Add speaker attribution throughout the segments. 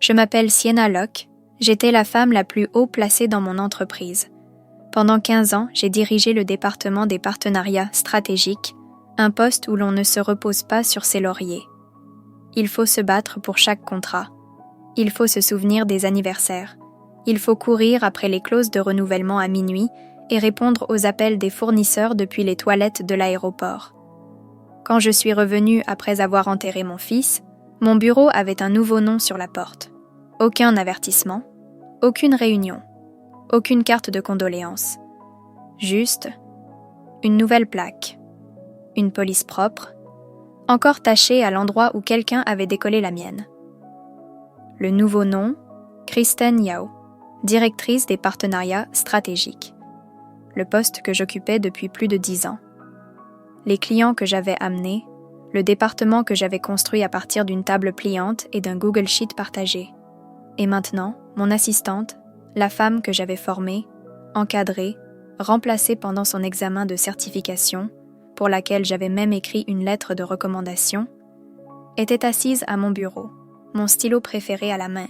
Speaker 1: Je m'appelle Sienna Locke, j'étais la femme la plus haut placée dans mon entreprise. Pendant 15 ans, j'ai dirigé le département des partenariats stratégiques, un poste où l'on ne se repose pas sur ses lauriers. Il faut se battre pour chaque contrat. Il faut se souvenir des anniversaires. Il faut courir après les clauses de renouvellement à minuit et répondre aux appels des fournisseurs depuis les toilettes de l'aéroport. Quand je suis revenue après avoir enterré mon fils, mon bureau avait un nouveau nom sur la porte. Aucun avertissement, aucune réunion, aucune carte de condoléances. Juste une nouvelle plaque, une police propre, encore tachée à l'endroit où quelqu'un avait décollé la mienne. Le nouveau nom, Kristen Yao, directrice des partenariats stratégiques. Le poste que j'occupais depuis plus de 10 ans. Les clients que j'avais amenés, le département que j'avais construit à partir d'une table pliante et d'un Google Sheet partagé. Et maintenant, mon assistante, la femme que j'avais formée, encadrée, remplacée pendant son examen de certification, pour laquelle j'avais même écrit une lettre de recommandation, était assise à mon bureau, mon stylo préféré à la main,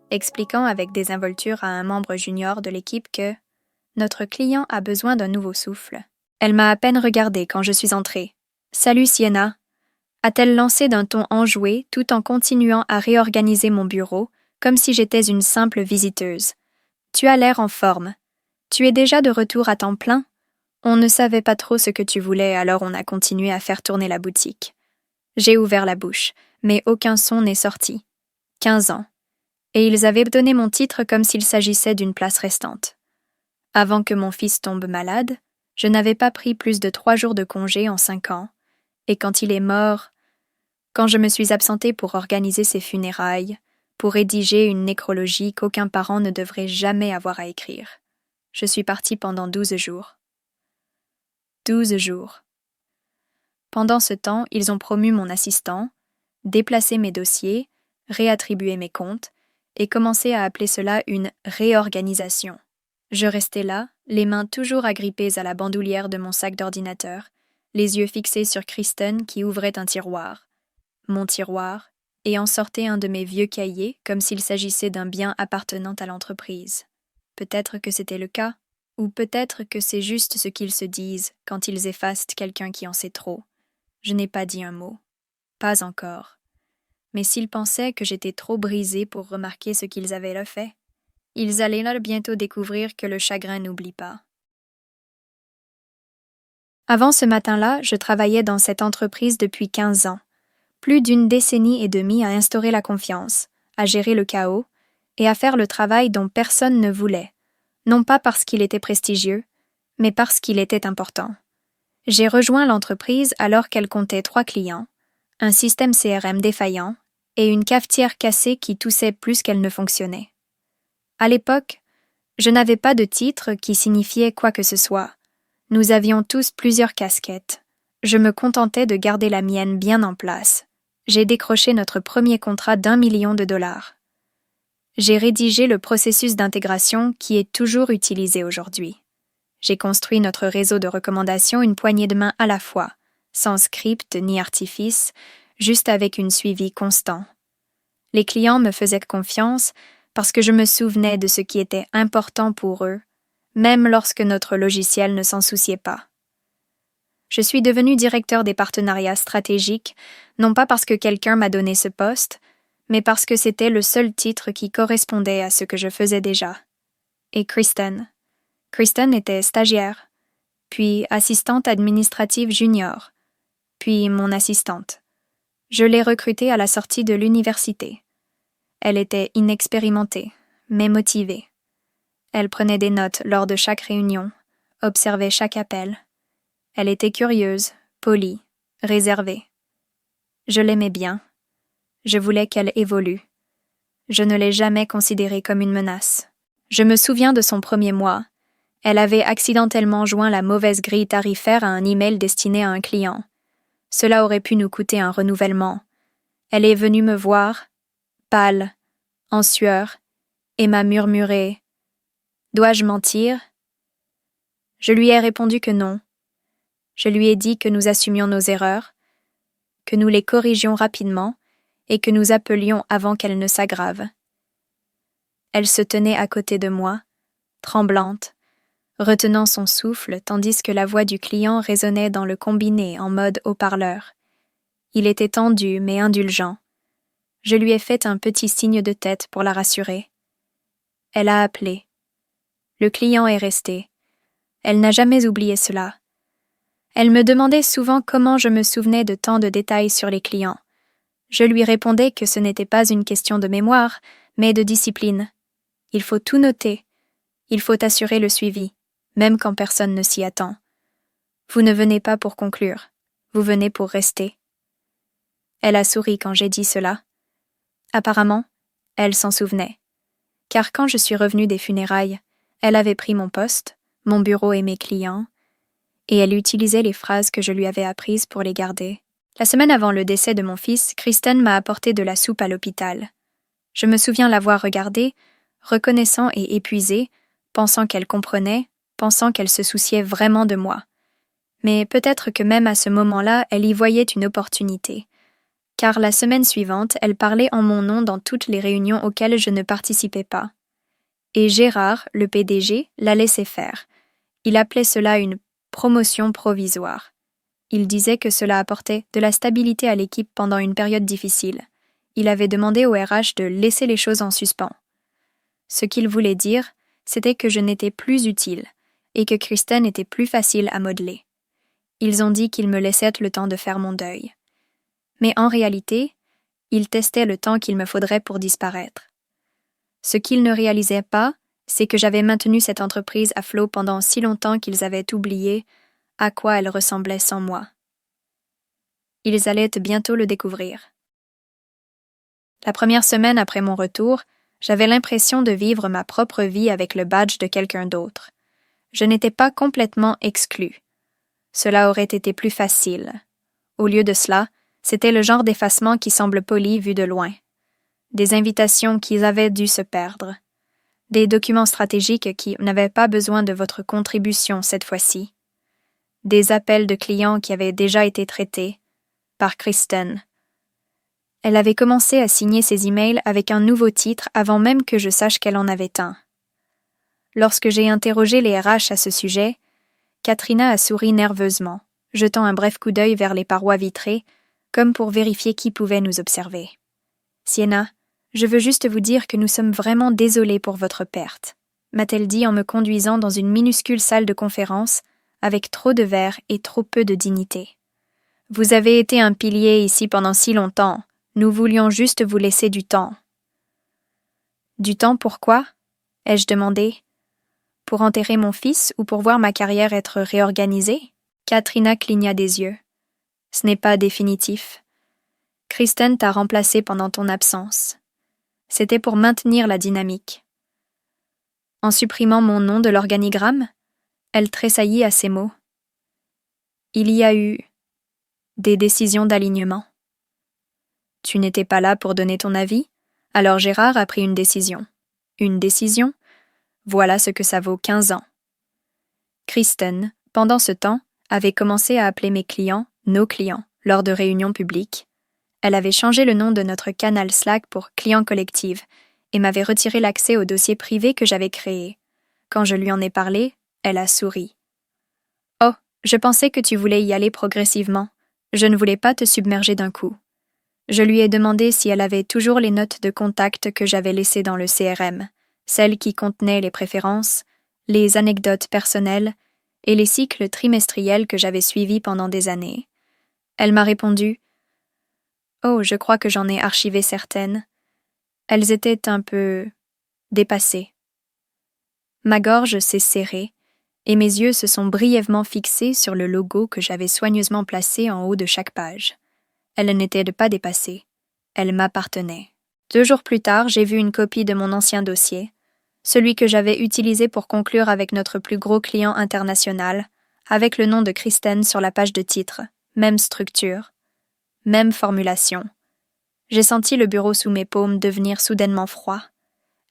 Speaker 1: expliquant avec désinvolture à un membre junior de l'équipe que « Notre client a besoin d'un nouveau souffle ». Elle m'a à peine regardée quand je suis entrée. « Salut Sienna », a-t-elle lancé d'un ton enjoué tout en continuant à réorganiser mon bureau comme si j'étais une simple visiteuse. « Tu as l'air en forme. Tu es déjà de retour à temps plein ?» On ne savait pas trop ce que tu voulais, alors on a continué à faire tourner la boutique. J'ai ouvert la bouche, mais aucun son n'est sorti. 15 ans. Et ils avaient donné mon titre comme s'il s'agissait d'une place restante. Avant que mon fils tombe malade, je n'avais pas pris plus de 3 jours de congé en 5 ans, et quand il est mort, quand je me suis absentée pour organiser ses funérailles, pour rédiger une nécrologie qu'aucun parent ne devrait jamais avoir à écrire, je suis partie pendant 12 jours. 12 jours. Pendant ce temps, ils ont promu mon assistant, déplacé mes dossiers, réattribué mes comptes, et commencé à appeler cela une réorganisation. Je restais là, les mains toujours agrippées à la bandoulière de mon sac d'ordinateur, les yeux fixés sur Kristen qui ouvrait un tiroir. Mon tiroir, et en sortait un de mes vieux cahiers comme s'il s'agissait d'un bien appartenant à l'entreprise. Peut-être que c'était le cas, ou peut-être que c'est juste ce qu'ils se disent quand ils effacent quelqu'un qui en sait trop. Je n'ai pas dit un mot. Pas encore. Mais s'ils pensaient que j'étais trop brisée pour remarquer ce qu'ils avaient là fait, ils allaient là bientôt découvrir que le chagrin n'oublie pas. Avant ce matin-là, je travaillais dans cette entreprise depuis 15 ans. Plus d'une décennie et demie à instaurer la confiance, à gérer le chaos et à faire le travail dont personne ne voulait, non pas parce qu'il était prestigieux, mais parce qu'il était important. J'ai rejoint l'entreprise alors qu'elle comptait 3 clients, un système CRM défaillant et une cafetière cassée qui toussait plus qu'elle ne fonctionnait. À l'époque, je n'avais pas de titre qui signifiait quoi que ce soit. Nous avions tous plusieurs casquettes. Je me contentais de garder la mienne bien en place. J'ai décroché notre premier contrat d'1 million de dollars. J'ai rédigé le processus d'intégration qui est toujours utilisé aujourd'hui. J'ai construit notre réseau de recommandations une poignée de main à la fois, sans script ni artifice, juste avec un suivi constant. Les clients me faisaient confiance parce que je me souvenais de ce qui était important pour eux, même lorsque notre logiciel ne s'en souciait pas. Je suis devenu directeur des partenariats stratégiques, non pas parce que quelqu'un m'a donné ce poste, mais parce que c'était le seul titre qui correspondait à ce que je faisais déjà. Et Kristen était stagiaire, puis assistante administrative junior, puis mon assistante. Je l'ai recrutée à la sortie de l'université. Elle était inexpérimentée, mais motivée. Elle prenait des notes lors de chaque réunion, observait chaque appel. Elle était curieuse, polie, réservée. Je l'aimais bien. Je voulais qu'elle évolue. Je ne l'ai jamais considérée comme une menace. Je me souviens de son premier mois. Elle avait accidentellement joint la mauvaise grille tarifaire à un email destiné à un client. Cela aurait pu nous coûter un renouvellement. Elle est venue me voir, pâle, en sueur, et m'a murmuré « Dois-je mentir ?» Je lui ai répondu que non. Je lui ai dit que nous assumions nos erreurs, que nous les corrigions rapidement et que nous appelions avant qu'elles ne s'aggravent. Elle se tenait à côté de moi, tremblante, retenant son souffle tandis que la voix du client résonnait dans le combiné en mode haut-parleur. Il était tendu mais indulgent. Je lui ai fait un petit signe de tête pour la rassurer. Elle a appelé. Le client est resté. Elle n'a jamais oublié cela. Elle me demandait souvent comment je me souvenais de tant de détails sur les clients. Je lui répondais que ce n'était pas une question de mémoire, mais de discipline. Il faut tout noter. Il faut assurer le suivi, même quand personne ne s'y attend. Vous ne venez pas pour conclure, vous venez pour rester. Elle a souri quand j'ai dit cela. Apparemment, elle s'en souvenait. Car quand je suis revenue des funérailles, elle avait pris mon poste, mon bureau et mes clients, et elle utilisait les phrases que je lui avais apprises pour les garder. La semaine avant le décès de mon fils, Kristen m'a apporté de la soupe à l'hôpital. Je me souviens l'avoir regardée, reconnaissant et épuisée, pensant qu'elle comprenait, pensant qu'elle se souciait vraiment de moi. Mais peut-être que même à ce moment-là, elle y voyait une opportunité. Car la semaine suivante, elle parlait en mon nom dans toutes les réunions auxquelles je ne participais pas. Et Gérard, le PDG, la laissait faire. Il appelait cela une promotion provisoire. Il disait que cela apportait de la stabilité à l'équipe pendant une période difficile. Il avait demandé au RH de laisser les choses en suspens. Ce qu'il voulait dire, c'était que je n'étais plus utile et que Kristen était plus facile à modeler. Ils ont dit qu'ils me laissaient le temps de faire mon deuil. Mais en réalité, ils testaient le temps qu'il me faudrait pour disparaître. Ce qu'ils ne réalisaient pas, c'est que j'avais maintenu cette entreprise à flot pendant si longtemps qu'ils avaient oublié à quoi elle ressemblait sans moi. Ils allaient bientôt le découvrir. La première semaine après mon retour, j'avais l'impression de vivre ma propre vie avec le badge de quelqu'un d'autre. Je n'étais pas complètement exclue. Cela aurait été plus facile. Au lieu de cela, c'était le genre d'effacement qui semble poli vu de loin. Des invitations qui avaient dû se perdre. Des documents stratégiques qui n'avaient pas besoin de votre contribution cette fois-ci. Des appels de clients qui avaient déjà été traités par Kristen. Elle avait commencé à signer ses emails avec un nouveau titre avant même que je sache qu'elle en avait un. Lorsque j'ai interrogé les RH à ce sujet, Katrina a souri nerveusement, jetant un bref coup d'œil vers les parois vitrées, comme pour vérifier qui pouvait nous observer. « Sienna, je veux juste vous dire que nous sommes vraiment désolés pour votre perte », m'a-t-elle dit en me conduisant dans une minuscule salle de conférence, avec trop de verre et trop peu de dignité. « Vous avez été un pilier ici pendant si longtemps. Nous voulions juste vous laisser du temps. » « Du temps pourquoi ?» ai-je demandé. « Pour enterrer mon fils ou pour voir ma carrière être réorganisée ?» Katrina cligna des yeux. « Ce n'est pas définitif. Kristen t'a remplacé pendant ton absence. C'était pour maintenir la dynamique. » En supprimant mon nom de l'organigramme, elle tressaillit à ces mots. « Il y a eu des décisions d'alignement. » « Tu n'étais pas là pour donner ton avis, alors Gérard a pris une décision. » « Une décision? Voilà ce que ça vaut 15 ans. » Kristen, pendant ce temps, avait commencé à appeler mes clients, nos clients, lors de réunions publiques. Elle avait changé le nom de notre canal Slack pour Clients Collective et m'avait retiré l'accès au dossier privé que j'avais créé. Quand je lui en ai parlé, elle a souri. « Oh, je pensais que tu voulais y aller progressivement. Je ne voulais pas te submerger d'un coup. » Je lui ai demandé si elle avait toujours les notes de contact que j'avais laissées dans le CRM, celles qui contenaient les préférences, les anecdotes personnelles et les cycles trimestriels que j'avais suivis pendant des années. Elle m'a répondu « Oh, je crois que j'en ai archivé certaines. Elles étaient un peu dépassées. » Ma gorge s'est serrée et mes yeux se sont brièvement fixés sur le logo que j'avais soigneusement placé en haut de chaque page. Elle n'était pas dépassée. Elle m'appartenait. 2 jours plus tard, j'ai vu une copie de mon ancien dossier, celui que j'avais utilisé pour conclure avec notre plus gros client international, avec le nom de Kristen sur la page de titre, même structure, même formulation. J'ai senti le bureau sous mes paumes devenir soudainement froid.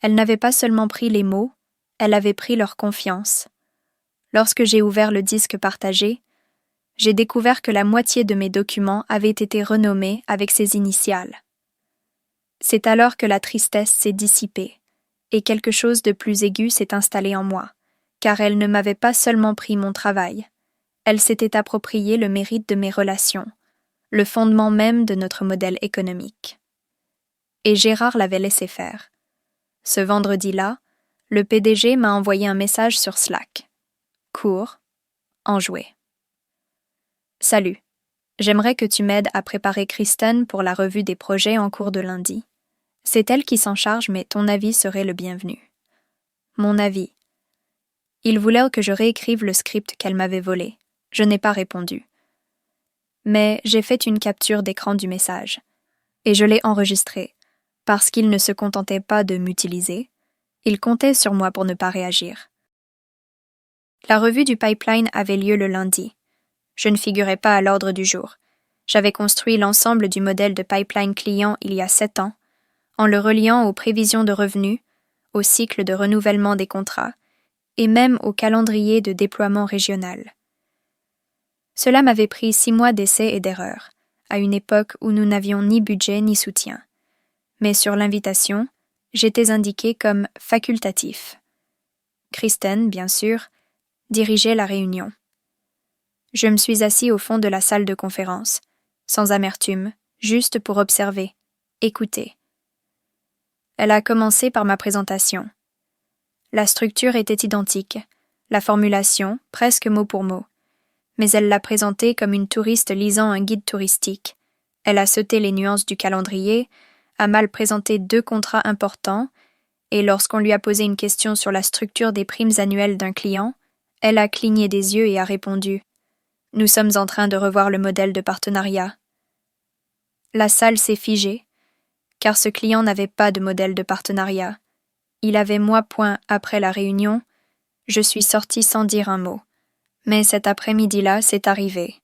Speaker 1: Elle n'avait pas seulement pris les mots, elle avait pris leur confiance. Lorsque j'ai ouvert le disque partagé, j'ai découvert que la moitié de mes documents avaient été renommés avec ces initiales. C'est alors que la tristesse s'est dissipée et quelque chose de plus aigu s'est installé en moi, car elle ne m'avait pas seulement pris mon travail, elle s'était approprié le mérite de mes relations, le fondement même de notre modèle économique. Et Gérard l'avait laissé faire. Ce vendredi-là, le PDG m'a envoyé un message sur Slack. Court, enjoué. Salut. J'aimerais que tu m'aides à préparer Kristen pour la revue des projets en cours de lundi. C'est elle qui s'en charge, mais ton avis serait le bienvenu. Mon avis. Il voulait que je réécrive le script qu'elle m'avait volé. Je n'ai pas répondu. Mais j'ai fait une capture d'écran du message. Et je l'ai enregistré, parce qu'il ne se contentait pas de m'utiliser. Il comptait sur moi pour ne pas réagir. La revue du pipeline avait lieu le lundi. Je ne figurais pas à l'ordre du jour. J'avais construit l'ensemble du modèle de pipeline client il y a 7 ans, en le reliant aux prévisions de revenus, au cycle de renouvellement des contrats, et même au calendrier de déploiement régional. Cela m'avait pris 6 mois d'essais et d'erreurs, à une époque où nous n'avions ni budget ni soutien. Mais sur l'invitation, j'étais indiqué comme facultatif. Kristen, bien sûr, dirigeait la réunion. Je me suis assis au fond de la salle de conférence, sans amertume, juste pour observer, écouter. Elle a commencé par ma présentation. La structure était identique, la formulation presque mot pour mot, mais elle l'a présentée comme une touriste lisant un guide touristique. Elle a sauté les nuances du calendrier, a mal présenté 2 contrats importants, et lorsqu'on lui a posé une question sur la structure des primes annuelles d'un client, elle a cligné des yeux et a répondu « Nous sommes en train de revoir le modèle de partenariat. » La salle s'est figée, car ce client n'avait pas de modèle de partenariat. Il avait point après la réunion, je suis sortie sans dire un mot. Mais cet après-midi-là, c'est arrivé.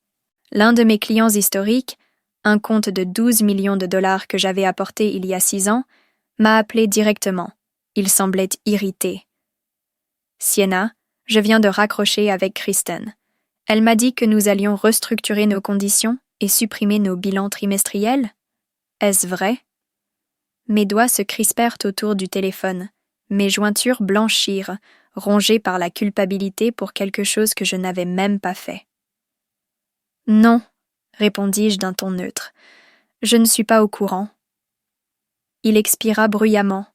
Speaker 1: L'un de mes clients historiques, un compte de 12 millions de dollars que j'avais apporté il y a 6 ans, m'a appelé directement. Il semblait irrité. Sienna, je viens de raccrocher avec Kristen. Elle m'a dit que nous allions restructurer nos conditions et supprimer nos bilans trimestriels. Est-ce vrai? Mes doigts se crispèrent autour du téléphone. Mes jointures blanchirent, rongées par la culpabilité pour quelque chose que je n'avais même pas fait. Non, répondis-je d'un ton neutre. Je ne suis pas au courant. Il expira bruyamment.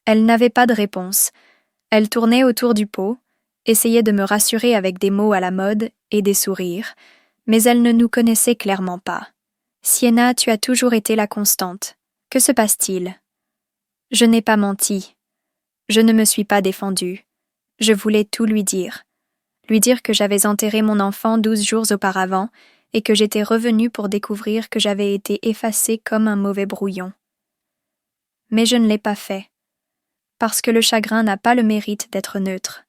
Speaker 1: Elle n'avait pas de réponse. Elle tournait autour du pot, essayait de me rassurer avec des mots à la mode et des sourires, mais elle ne nous connaissait clairement pas. Sienna, tu as toujours été la constante. Que se passe-t-il? Je n'ai pas menti. Je ne me suis pas défendue. Je voulais tout lui dire que j'avais enterré mon enfant 12 jours auparavant et que j'étais revenue pour découvrir que j'avais été effacée comme un mauvais brouillon. Mais je ne l'ai pas fait, parce que le chagrin n'a pas le mérite d'être neutre,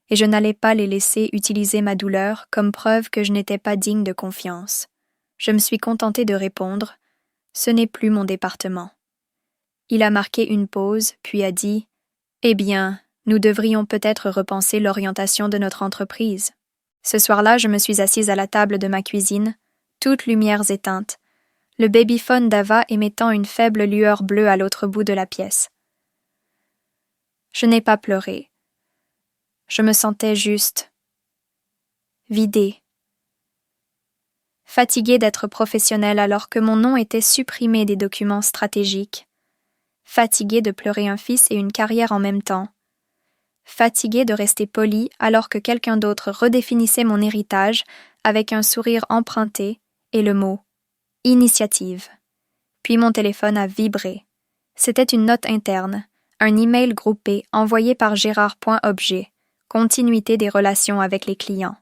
Speaker 1: et je n'allais pas les laisser utiliser ma douleur comme preuve que je n'étais pas digne de confiance. Je me suis contentée de répondre « Ce n'est plus mon département ». Il a marqué une pause, puis a dit « Eh bien, nous devrions peut-être repenser l'orientation de notre entreprise. » Ce soir-là, je me suis assise à la table de ma cuisine, toutes lumières éteintes, le babyphone d'Ava émettant une faible lueur bleue à l'autre bout de la pièce. Je n'ai pas pleuré. Je me sentais juste vidée. Fatiguée d'être professionnelle alors que mon nom était supprimé des documents stratégiques. Fatiguée de pleurer un fils et une carrière en même temps. Fatiguée de rester polie alors que quelqu'un d'autre redéfinissait mon héritage avec un sourire emprunté et le mot « initiative ». Puis mon téléphone a vibré. C'était une note interne, un email groupé envoyé par Gérard.objet, continuité des relations avec les clients.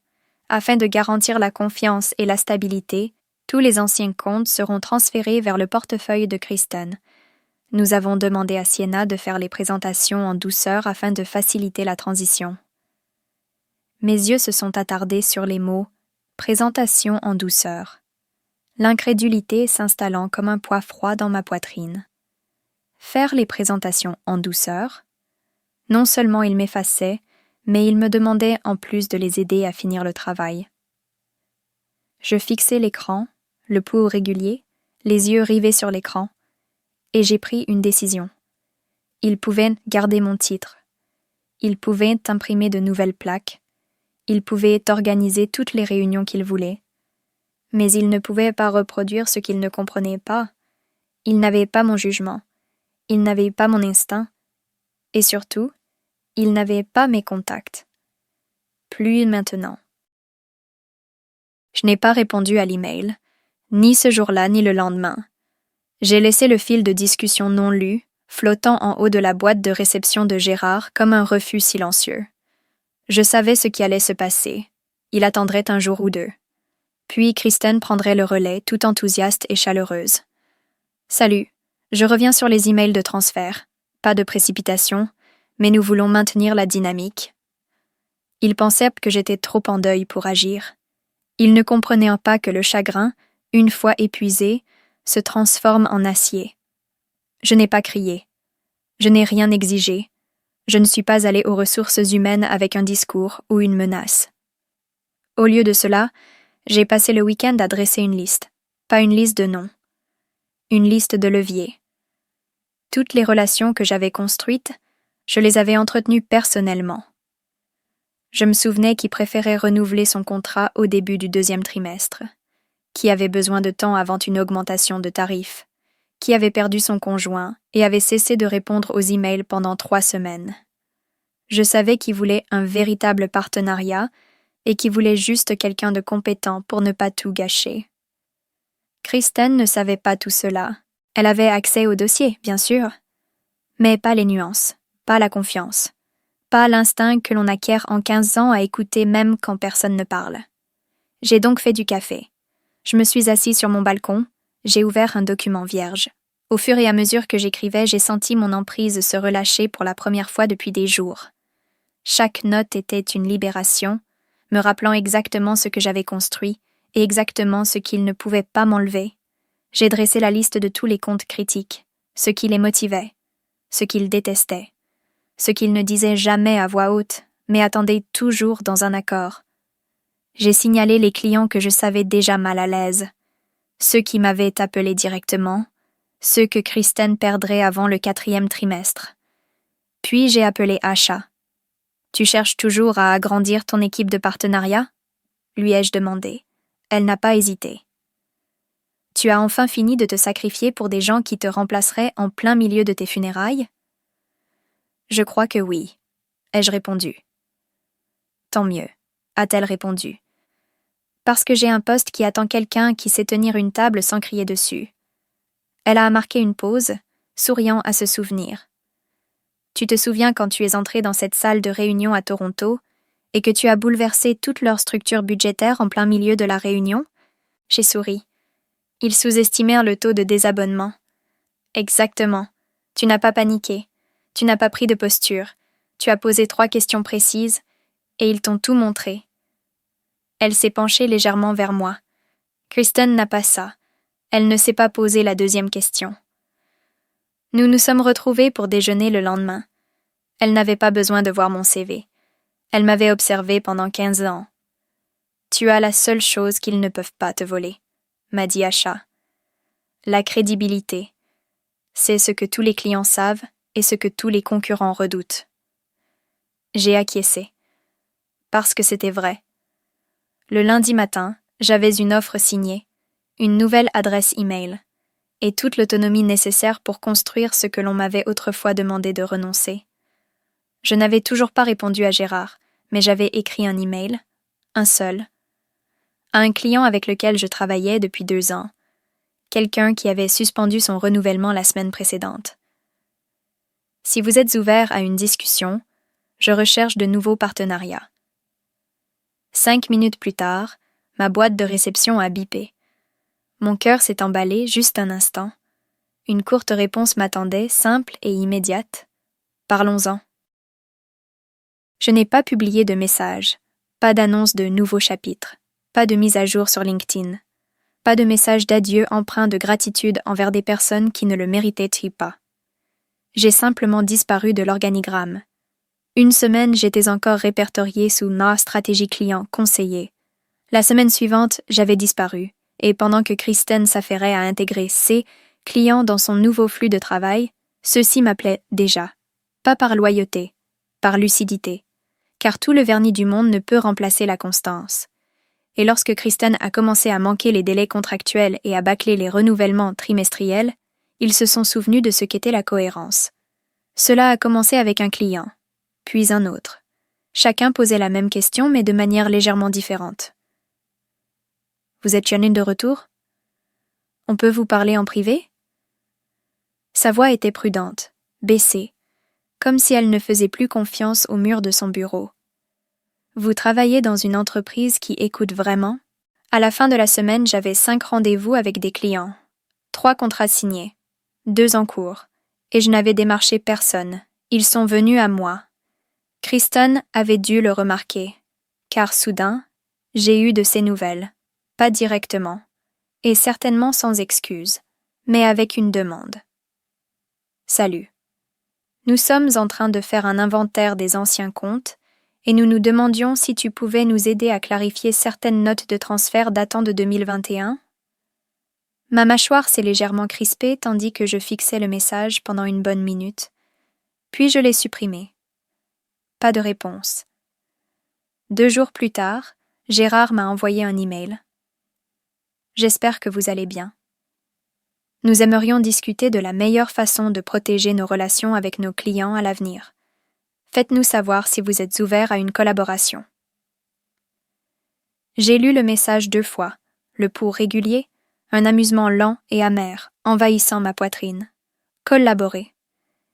Speaker 1: Afin de garantir la confiance et la stabilité, tous les anciens comptes seront transférés vers le portefeuille de Kristen. Nous avons demandé à Sienna de faire les présentations en douceur afin de faciliter la transition. Mes yeux se sont attardés sur les mots « présentation en douceur », l'incrédulité s'installant comme un poids froid dans ma poitrine. Faire les présentations en douceur? Non seulement il m'effaçait, mais il me demandait en plus de les aider à finir le travail. Je fixai l'écran, le pouls régulier, les yeux rivés sur l'écran, et j'ai pris une décision. Ils pouvaient garder mon titre. Ils pouvaient imprimer de nouvelles plaques. Ils pouvaient organiser toutes les réunions qu'ils voulaient. Mais ils ne pouvaient pas reproduire ce qu'ils ne comprenaient pas. Ils n'avaient pas mon jugement. Ils n'avaient pas mon instinct. Et surtout, ils n'avaient pas mes contacts. Plus maintenant. Je n'ai pas répondu à l'email, ni ce jour-là ni le lendemain. J'ai laissé le fil de discussion non lu, flottant en haut de la boîte de réception de Gérard comme un refus silencieux. Je savais ce qui allait se passer. Il attendrait un jour ou deux. Puis Kristen prendrait le relais, tout enthousiaste et chaleureuse. « Salut, je reviens sur les emails de transfert. Pas de précipitation, mais nous voulons maintenir la dynamique. » Il pensait que j'étais trop en deuil pour agir. Il ne comprenait pas que le chagrin, une fois épuisé, se transforme en acier. Je n'ai pas crié. Je n'ai rien exigé. Je ne suis pas allée aux ressources humaines avec un discours ou une menace. Au lieu de cela, j'ai passé le week-end à dresser une liste, pas une liste de noms. Une liste de leviers. Toutes les relations que j'avais construites, je les avais entretenues personnellement. Je me souvenais qui préférait renouveler son contrat au début du 2e trimestre, qui avait besoin de temps avant une augmentation de tarifs, qui avait perdu son conjoint et avait cessé de répondre aux emails pendant 3 semaines. Je savais qui voulait un véritable partenariat et qui voulait juste quelqu'un de compétent pour ne pas tout gâcher. Kristen ne savait pas tout cela. Elle avait accès au dossier, bien sûr, mais pas les nuances, pas la confiance. Pas l'instinct que l'on acquiert en 15 ans à écouter même quand personne ne parle. J'ai donc fait du café. Je me suis assis sur mon balcon, j'ai ouvert un document vierge. Au fur et à mesure que j'écrivais, j'ai senti mon emprise se relâcher pour la première fois depuis des jours. Chaque note était une libération, me rappelant exactement ce que j'avais construit et exactement ce qu'il ne pouvait pas m'enlever. J'ai dressé la liste de tous les comptes critiques, ce qui les motivait, ce qu'ils détestaient. Ce qu'ils ne disaient jamais à voix haute, mais attendaient toujours dans un accord. J'ai signalé les clients que je savais déjà mal à l'aise, ceux qui m'avaient appelé directement, ceux que Kristen perdrait avant le 4e trimestre. Puis j'ai appelé Asha. « Tu cherches toujours à agrandir ton équipe de partenariat ?» lui ai-je demandé. Elle n'a pas hésité. « Tu as enfin fini de te sacrifier pour des gens qui te remplaceraient en plein milieu de tes funérailles ?» « Je crois que oui, » ai-je répondu. « Tant mieux, » a-t-elle répondu. « Parce que j'ai un poste qui attend quelqu'un qui sait tenir une table sans crier dessus. » Elle a marqué une pause, souriant à ce souvenir. « Tu te souviens quand tu es entré dans cette salle de réunion à Toronto et que tu as bouleversé toute leur structure budgétaire en plein milieu de la réunion ?» J'ai souri. Ils sous-estimèrent le taux de désabonnement. « Exactement. Tu n'as pas paniqué. Tu n'as pas pris de posture, tu as posé 3 questions précises, et ils t'ont tout montré. » Elle s'est penchée légèrement vers moi. Kristen n'a pas ça. Elle ne s'est pas posé la 2e question. Nous nous sommes retrouvés pour déjeuner le lendemain. Elle n'avait pas besoin de voir mon CV. Elle m'avait observé pendant 15 ans. « Tu as la seule chose qu'ils ne peuvent pas te voler, » m'a dit Asha. « La crédibilité. C'est ce que tous les clients savent, et ce que tous les concurrents redoutent. » J'ai acquiescé. Parce que c'était vrai. Le lundi matin, j'avais une offre signée, une nouvelle adresse e-mail, et toute l'autonomie nécessaire pour construire ce que l'on m'avait autrefois demandé de renoncer. Je n'avais toujours pas répondu à Gérard, mais j'avais écrit un email, un seul, à un client avec lequel je travaillais depuis 2 ans, quelqu'un qui avait suspendu son renouvellement la semaine précédente. Si vous êtes ouvert à une discussion, je recherche de nouveaux partenariats. 5 minutes plus tard, ma boîte de réception a bipé. Mon cœur s'est emballé juste un instant. Une courte réponse m'attendait, simple et immédiate. Parlons-en. Je n'ai pas publié de message, pas d'annonce de nouveaux chapitres, pas de mise à jour sur LinkedIn, pas de message d'adieu empreint de gratitude envers des personnes qui ne le méritaient pas. J'ai simplement disparu de l'organigramme. 1 semaine, j'étais encore répertoriée sous NA stratégie client conseiller. La semaine suivante, j'avais disparu, et pendant que Kristen s'affairait à intégrer C client dans son nouveau flux de travail, Ceux-ci m'appelaient déjà, pas par loyauté, par lucidité, car tout le vernis du monde ne peut remplacer la constance. Et lorsque Kristen a commencé à manquer les délais contractuels et à bâcler les renouvellements trimestriels, ils se sont souvenus de ce qu'était la cohérence. Cela a commencé avec un client, puis un autre. Chacun posait la même question, mais de manière légèrement différente. Vous êtes Janine de retour? On peut vous parler en privé? Sa voix était prudente, baissée, comme si elle ne faisait plus confiance au mur de son bureau. Vous travaillez dans une entreprise qui écoute vraiment? À la fin de la semaine, j'avais 5 rendez-vous avec des clients, 3 contrats signés, 2 en cours, et je n'avais démarché personne. Ils sont venus à moi. Kristen avait dû le remarquer, car soudain, j'ai eu de ses nouvelles, pas directement, et certainement sans excuse, mais avec une demande. Salut. Nous sommes en train de faire un inventaire des anciens comptes, et nous nous demandions si tu pouvais nous aider à clarifier certaines notes de transfert datant de 2021. Ma mâchoire s'est légèrement crispée tandis que je fixais le message pendant une bonne minute, puis je l'ai supprimé. Pas de réponse. 2 jours plus tard, Gérard m'a envoyé un email. J'espère que vous allez bien. Nous aimerions discuter de la meilleure façon de protéger nos relations avec nos clients à l'avenir. Faites-nous savoir si vous êtes ouvert à une collaboration. J'ai lu le message 2 fois, le pouls régulier, un amusement lent et amer, envahissant ma poitrine. Collaborer.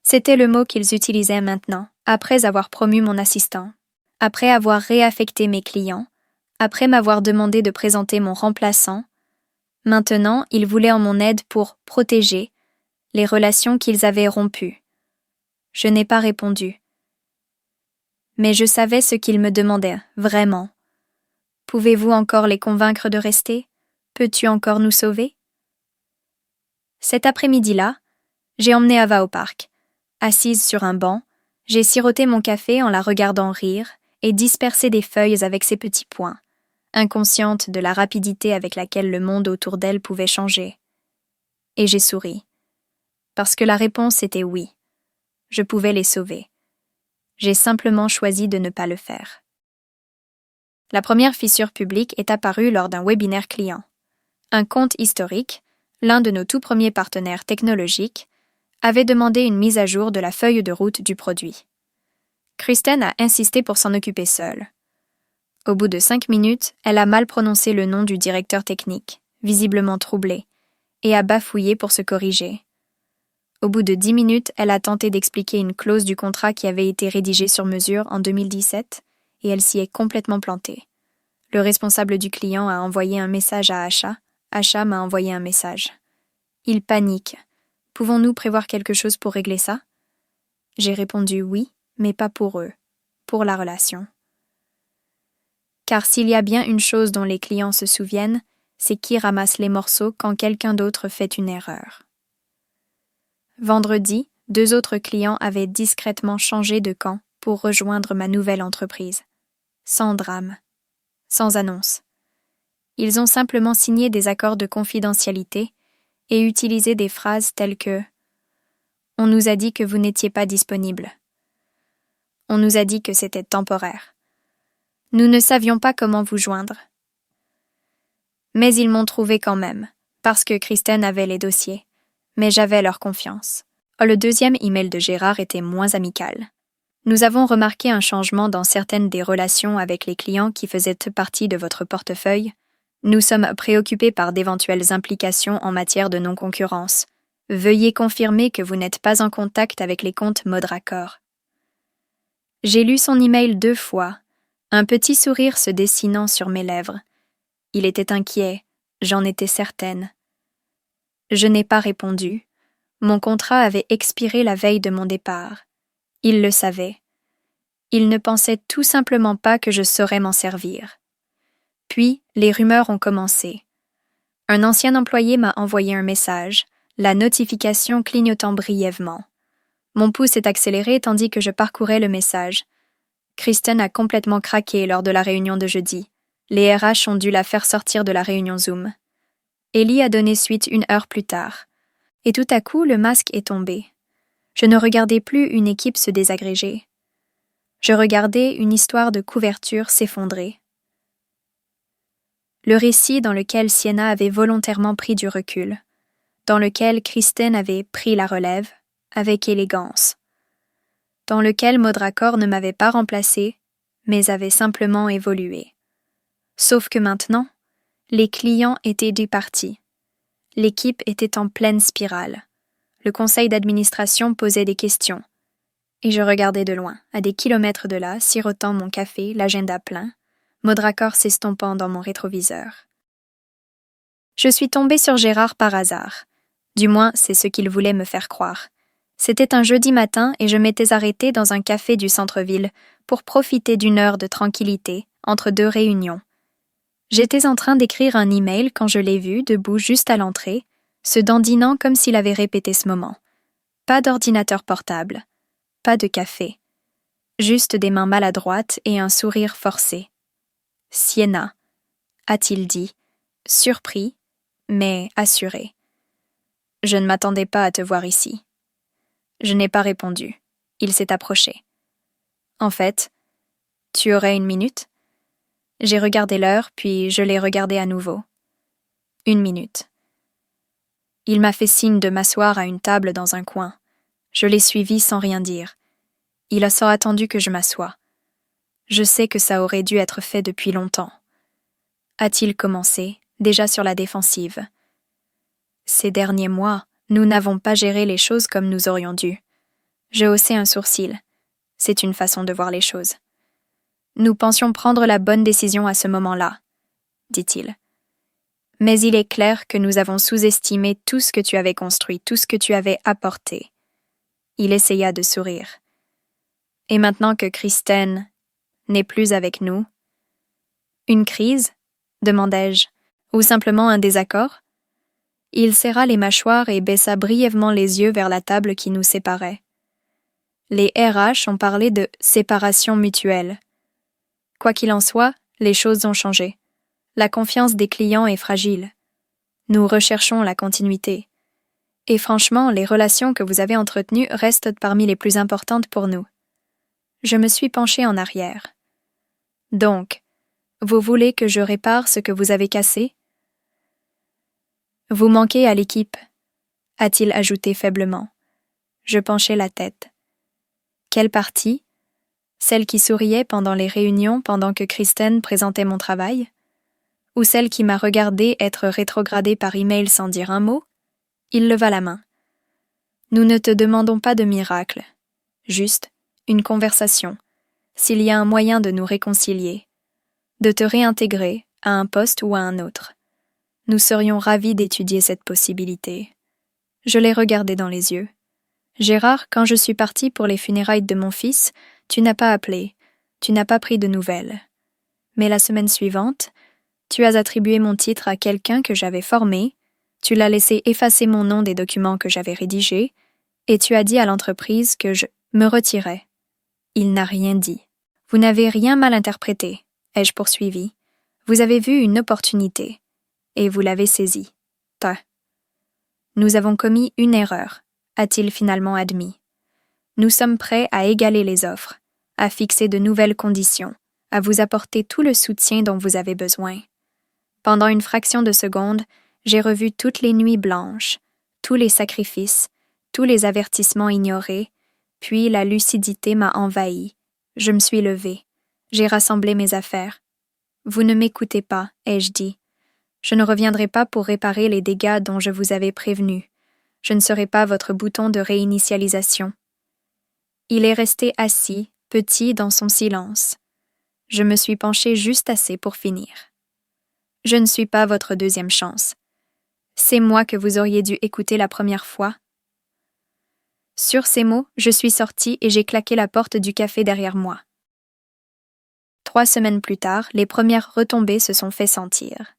Speaker 1: C'était le mot qu'ils utilisaient maintenant, après avoir promu mon assistant, après avoir réaffecté mes clients, après m'avoir demandé de présenter mon remplaçant. Maintenant, ils voulaient en mon aide pour protéger les relations qu'ils avaient rompues. Je n'ai pas répondu. Mais je savais ce qu'ils me demandaient, vraiment. Pouvez-vous encore les convaincre de rester? Peux-tu encore nous sauver? Cet après-midi-là, j'ai emmené Ava au parc. Assise sur un banc, j'ai siroté mon café en la regardant rire et disperser des feuilles avec ses petits poings, inconsciente de la rapidité avec laquelle le monde autour d'elle pouvait changer. Et j'ai souri. Parce que la réponse était oui. Je pouvais les sauver. J'ai simplement choisi de ne pas le faire. La première fissure publique est apparue lors d'un webinaire client. Un compte historique, l'un de nos tout premiers partenaires technologiques, avait demandé une mise à jour de la feuille de route du produit. Kristen a insisté pour s'en occuper seule. Au bout de 5 minutes, elle a mal prononcé le nom du directeur technique, visiblement troublée, et a bafouillé pour se corriger. Au bout de 10 minutes, elle a tenté d'expliquer une clause du contrat qui avait été rédigée sur mesure en 2017, et elle s'y est complètement plantée. Le responsable du client a envoyé un message à Achat. Achat m'a envoyé un message. Il panique. Pouvons-nous prévoir quelque chose pour régler ça? J'ai répondu oui, mais pas pour eux, pour la relation. Car s'il y a bien une chose dont les clients se souviennent, c'est qui ramasse les morceaux quand quelqu'un d'autre fait une erreur. Vendredi, 2 autres clients avaient discrètement changé de camp pour rejoindre ma nouvelle entreprise. Sans drame, sans annonce. Ils ont simplement signé des accords de confidentialité et utilisé des phrases telles que « On nous a dit que vous n'étiez pas disponible. On nous a dit que c'était temporaire. Nous ne savions pas comment vous joindre. » Mais ils m'ont trouvé quand même, parce que Kristen avait les dossiers. Mais j'avais leur confiance. Le deuxième email de Gérard était moins amical. Nous avons remarqué un changement dans certaines des relations avec les clients qui faisaient partie de votre portefeuille. Nous sommes préoccupés par d'éventuelles implications en matière de non-concurrence. Veuillez confirmer que vous n'êtes pas en contact avec les comptes mode raccord. J'ai lu son email 2 fois, un petit sourire se dessinant sur mes lèvres. Il était inquiet, j'en étais certaine. Je n'ai pas répondu. Mon contrat avait expiré la veille de mon départ. Il le savait. Il ne pensait tout simplement pas que je saurais m'en servir. Puis, les rumeurs ont commencé. Un ancien employé m'a envoyé un message, la notification clignotant brièvement. Mon pouce s'est accéléré tandis que je parcourais le message. Kristen a complètement craqué lors de la réunion de jeudi. Les RH ont dû la faire sortir de la réunion Zoom. Ellie a donné suite 1 heure plus tard. Et tout à coup, le masque est tombé. Je ne regardais plus une équipe se désagréger. Je regardais une histoire de couverture s'effondrer. Le récit dans lequel Sienna avait volontairement pris du recul, dans lequel Kristen avait pris la relève, avec élégance, dans lequel Maudrakor ne m'avait pas remplacé, mais avait simplement évolué. Sauf que maintenant, les clients étaient départis. L'équipe était en pleine spirale. Le conseil d'administration posait des questions. Et je regardais de loin, à des kilomètres de là, sirotant mon café, l'agenda plein, Maudrakor s'estompant dans mon rétroviseur. Je suis tombée sur Gérard par hasard. Du moins, c'est ce qu'il voulait me faire croire. C'était un jeudi matin et je m'étais arrêtée dans un café du centre-ville pour profiter d'une heure de tranquillité entre deux réunions. J'étais en train d'écrire un email quand je l'ai vu, debout juste à l'entrée, se dandinant comme s'il avait répété ce moment. Pas d'ordinateur portable, pas de café, juste des mains maladroites et un sourire forcé. « Sienna », a-t-il dit, surpris, mais assuré. « Je ne m'attendais pas à te voir ici. » Je n'ai pas répondu. Il s'est approché. « En fait, tu aurais une minute ?» J'ai regardé l'heure, puis je l'ai regardé à nouveau. 1 minute. Il m'a fait signe de m'asseoir à une table dans un coin. Je l'ai suivi sans rien dire. Il a sans attendu que je m'assoie. Je sais que ça aurait dû être fait depuis longtemps. A-t-il commencé, déjà sur la défensive. Ces derniers mois, nous n'avons pas géré les choses comme nous aurions dû. Je haussai un sourcil. C'est une façon de voir les choses. Nous pensions prendre la bonne décision à ce moment-là, dit-il. Mais il est clair que nous avons sous-estimé tout ce que tu avais construit, tout ce que tu avais apporté. Il essaya de sourire. Et maintenant que Kristen n'est plus avec nous... Une crise ? Demandai-je. Ou simplement un désaccord ? Il serra les mâchoires et baissa brièvement les yeux vers la table qui nous séparait. Les RH ont parlé de séparation mutuelle. Quoi qu'il en soit, les choses ont changé. La confiance des clients est fragile. Nous recherchons la continuité. Et franchement, les relations que vous avez entretenues restent parmi les plus importantes pour nous. Je me suis penchée en arrière. Donc, vous voulez que je répare ce que vous avez cassé ? Vous manquez à l'équipe, a-t-il ajouté faiblement. Je penchai la tête. Quelle partie ? Celle qui souriait pendant les réunions pendant que Kristen présentait mon travail ? Ou celle qui m'a regardé être rétrogradée par email sans dire un mot ? Il leva la main. Nous ne te demandons pas de miracle. Juste une conversation, s'il y a un moyen de nous réconcilier, de te réintégrer à un poste ou à un autre. Nous serions ravis d'étudier cette possibilité. Je l'ai regardé dans les yeux. Gérard, quand je suis partie pour les funérailles de mon fils, tu n'as pas appelé, tu n'as pas pris de nouvelles. Mais la semaine suivante, tu as attribué mon titre à quelqu'un que j'avais formé, tu l'as laissé effacer mon nom des documents que j'avais rédigés, et tu as dit à l'entreprise que je me retirais. Il n'a rien dit. Vous n'avez rien mal interprété, ai-je poursuivi. Vous avez vu une opportunité, et vous l'avez saisie. Nous avons commis une erreur, a-t-il finalement admis. Nous sommes prêts à égaler les offres, à fixer de nouvelles conditions, à vous apporter tout le soutien dont vous avez besoin. Pendant une fraction de seconde, j'ai revu toutes les nuits blanches, tous les sacrifices, tous les avertissements ignorés, puis la lucidité m'a envahi. Je me suis levée. J'ai rassemblé mes affaires. Vous ne m'écoutez pas, ai-je dit. Je ne reviendrai pas pour réparer les dégâts dont je vous avais prévenu. Je ne serai pas votre bouton de réinitialisation. Il est resté assis, petit dans son silence. Je me suis penchée juste assez pour finir. Je ne suis pas votre deuxième chance. C'est moi que vous auriez dû écouter la première fois. Sur ces mots, je suis sortie et j'ai claqué la porte du café derrière moi. 3 semaines plus tard, les premières retombées se sont fait sentir.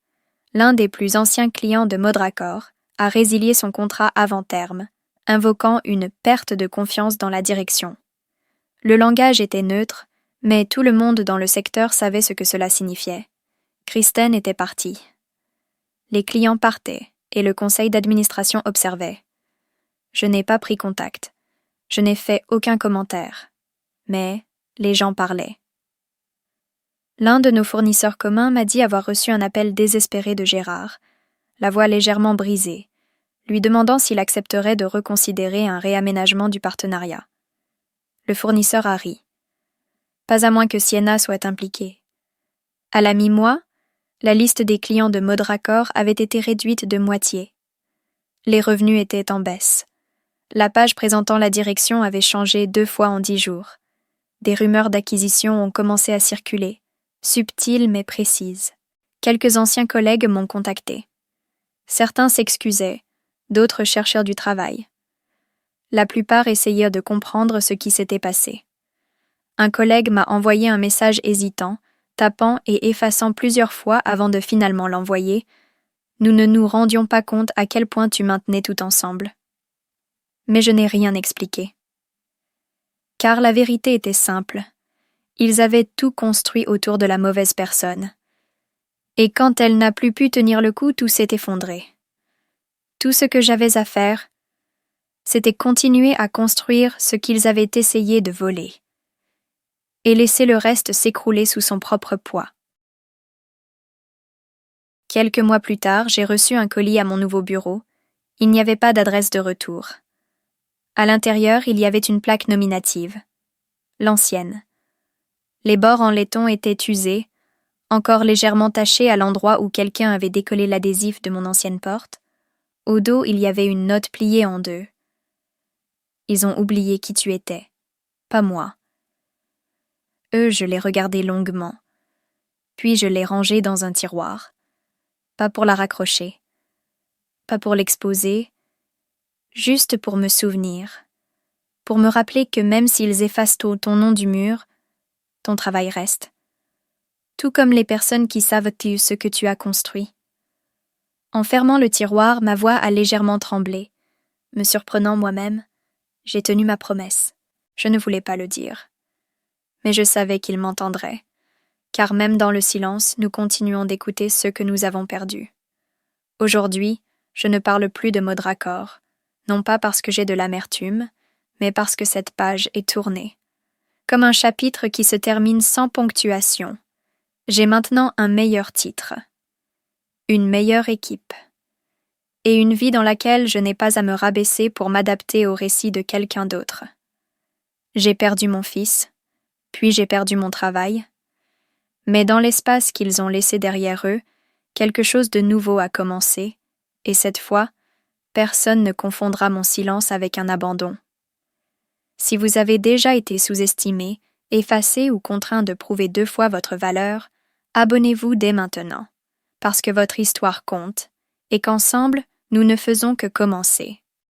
Speaker 1: L'un des plus anciens clients de Maudrakor a résilié son contrat avant terme, invoquant une perte de confiance dans la direction. Le langage était neutre, mais tout le monde dans le secteur savait ce que cela signifiait. Kristen était partie. Les clients partaient, et le conseil d'administration observait. Je n'ai pas pris contact. Je n'ai fait aucun commentaire, mais les gens parlaient. L'un de nos fournisseurs communs m'a dit avoir reçu un appel désespéré de Gérard, la voix légèrement brisée, lui demandant s'il accepterait de reconsidérer un réaménagement du partenariat. Le fournisseur a ri. Pas à moins que Sienna soit impliquée. À la mi-mois, la liste des clients de Mode Raccord avait été réduite de moitié. Les revenus étaient en baisse. La page présentant la direction avait changé 2 fois en 10 jours. Des rumeurs d'acquisition ont commencé à circuler, subtiles mais précises. Quelques anciens collègues m'ont contacté. Certains s'excusaient, d'autres cherchèrent du travail. La plupart essayèrent de comprendre ce qui s'était passé. Un collègue m'a envoyé un message hésitant, tapant et effaçant plusieurs fois avant de finalement l'envoyer. Nous ne nous rendions pas compte à quel point tu maintenais tout ensemble. Mais je n'ai rien expliqué. Car la vérité était simple. Ils avaient tout construit autour de la mauvaise personne. Et quand elle n'a plus pu tenir le coup, tout s'est effondré. Tout ce que j'avais à faire, c'était continuer à construire ce qu'ils avaient essayé de voler, et laisser le reste s'écrouler sous son propre poids. Quelques mois plus tard, j'ai reçu un colis à mon nouveau bureau. Il n'y avait pas d'adresse de retour. À l'intérieur, il y avait une plaque nominative. L'ancienne. Les bords en laiton étaient usés, encore légèrement tachés à l'endroit où quelqu'un avait décollé l'adhésif de mon ancienne porte. Au dos, il y avait une note pliée en 2. Ils ont oublié qui tu étais, pas moi. Eux, je les regardais longuement. Puis je les rangeais dans un tiroir. Pas pour la raccrocher, pas pour l'exposer, juste pour me souvenir, pour me rappeler que même s'ils effacent ton nom du mur, ton travail reste. Tout comme les personnes qui savent ce que tu as construit. En fermant le tiroir, ma voix a légèrement tremblé. Me surprenant moi-même, j'ai tenu ma promesse. Je ne voulais pas le dire. Mais je savais qu'il m'entendrait, car même dans le silence, nous continuons d'écouter ce que nous avons perdu. Aujourd'hui, je ne parle plus de Mode Raccord, non pas parce que j'ai de l'amertume, mais parce que cette page est tournée. Comme un chapitre qui se termine sans ponctuation. J'ai maintenant un meilleur titre, une meilleure équipe, et une vie dans laquelle je n'ai pas à me rabaisser pour m'adapter au récit de quelqu'un d'autre. J'ai perdu mon fils, puis j'ai perdu mon travail, mais dans l'espace qu'ils ont laissé derrière eux, quelque chose de nouveau a commencé, et cette fois, personne ne confondra mon silence avec un abandon. Si vous avez déjà été sous-estimé, effacé ou contraint de prouver 2 fois votre valeur, abonnez-vous dès maintenant, parce que votre histoire compte, et qu'ensemble, nous ne faisons que commencer.